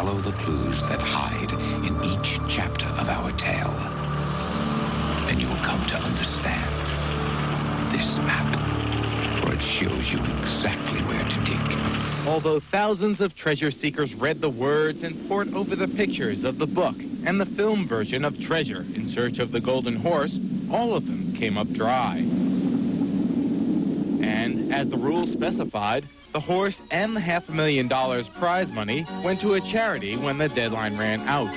Follow the clues that hide in each chapter of our tale, and you'll come to understand this map, for it shows you exactly where to dig. Although thousands of treasure seekers read the words and pored over the pictures of the book and the film version of Treasure in Search of the Golden Horse, all of them came up dry. And as the rules specified, the horse and the $500,000 prize money went to a charity when the deadline ran out.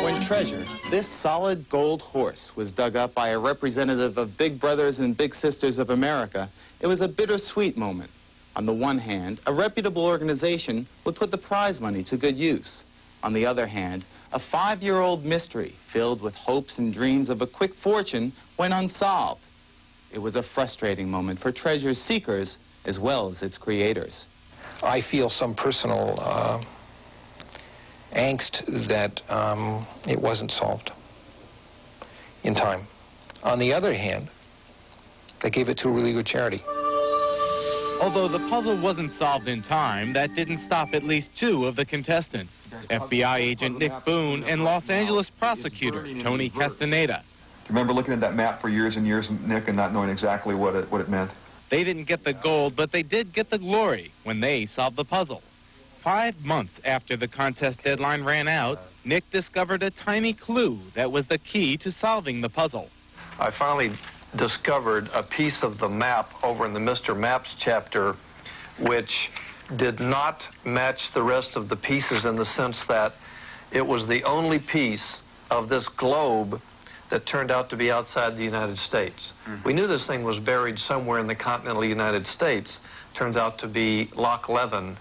When Treasure, this solid gold horse, was dug up by a representative of Big Brothers and Big Sisters of America, it was a bittersweet moment. On the one hand, a reputable organization would put the prize money to good use. On the other hand, a 5-year-old mystery filled with hopes and dreams of a quick fortune went unsolved. It was a frustrating moment for Treasure seekers as well as its creators. I feel some personal angst that it wasn't solved in time. On the other hand, they gave it to a really good charity. Although the puzzle wasn't solved in time, that didn't stop at least 2 of the contestants, FBI agent Nick Boone and Los Angeles prosecutor Tony Castaneda. Do you remember looking at that map for years and years, Nick, and not knowing exactly what it meant? They didn't get the gold, but they did get the glory when they solved the puzzle. 5 months after the contest deadline ran out, Nick discovered a tiny clue that was the key to solving the puzzle. I finally discovered a piece of the map over in the Mr. Maps chapter which did not match the rest of the pieces in the sense that it was the only piece of this globe that turned out to be outside the United States. We knew this thing was buried somewhere in the continental United States. Turns out to be Loch Leven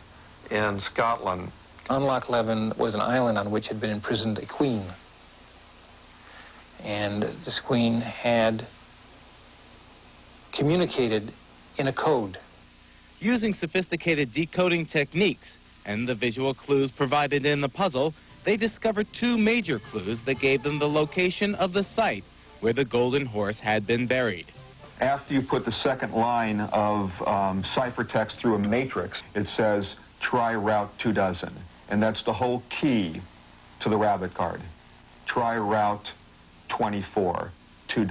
in Scotland. On Loch Leven was an island on which had been imprisoned a queen. And this queen had communicated in a code. Using sophisticated decoding techniques and the visual clues provided in the puzzle, they discovered 2 major clues that gave them the location of the site where the golden horse had been buried. After you put the second line of ciphertext through a matrix, it says, try route 2 and that's the whole key to the rabbit card. Try route 24, 2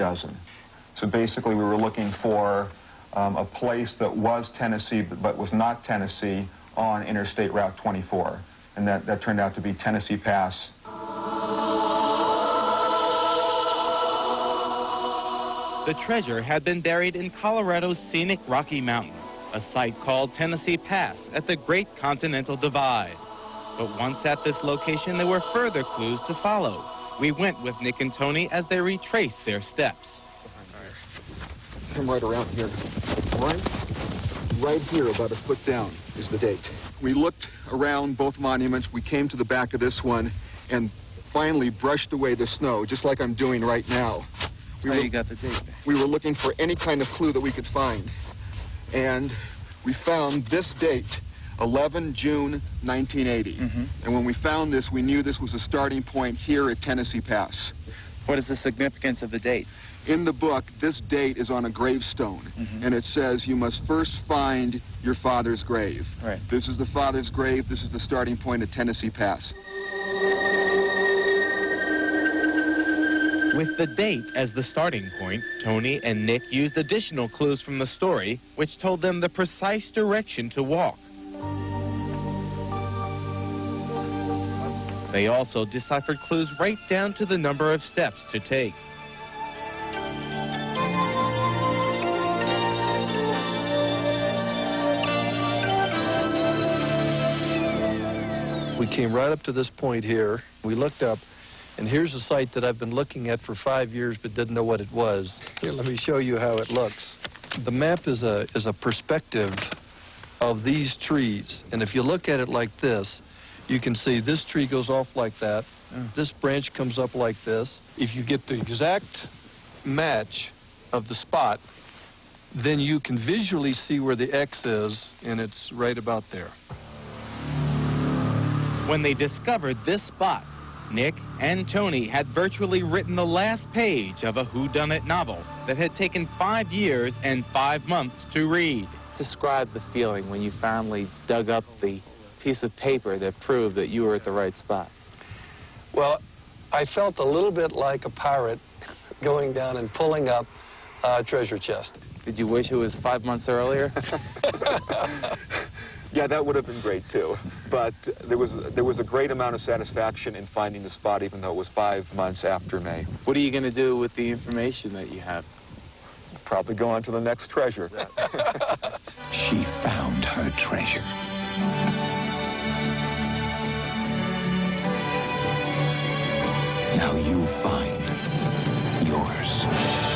So basically we were looking for a place that was Tennessee but was not Tennessee on Interstate Route 24. And that turned out to be Tennessee Pass. The treasure had been buried in Colorado's scenic Rocky Mountains, a site called Tennessee Pass at the Great Continental Divide. But once at this location, there were further clues to follow. We went with Nick and Tony as they retraced their steps. Come right around here. Right here, about a foot down, is the date. We looked around both monuments. We came to the back of this one and finally brushed away the snow, just like I'm doing right now. You got the date. We were looking for any kind of clue that we could find. And we found this date, 11 June 1980. And when we found this, we knew this was a starting point here at Tennessee Pass. What is the significance of the date? In the book, this date is on a gravestone, and it says you must first find your father's grave. Right. This is the father's grave. This is the starting point at Tennessee Pass. With the date as the starting point, Tony and Nick used additional clues from the story, which told them the precise direction to walk. They also deciphered clues right down to the number of steps to take. We came right up to this point here. We looked up, and here's a site that I've been looking at for 5 years but didn't know what it was. Here, let me show you how it looks. The map is a perspective of these trees, and if you look at it like this, you can see this tree goes off like that. This branch comes up like this. If you get the exact match of the spot, then you can visually see where the X is, and it's right about there. When they discovered this spot, Nick and Tony had virtually written the last page of a whodunit novel that had taken 5 years and 5 months to read. Describe the feeling when you finally dug up the piece of paper that proved that you were at the right spot? Well, I felt a little bit like a pirate going down and pulling up a treasure chest. Did you wish it was 5 months earlier? Yeah, that would have been great too. But there was a great amount of satisfaction in finding the spot, even though it was 5 months after May. What are you going to do with the information that you have? Probably go on to the next treasure. She found her treasure. Now you find yours.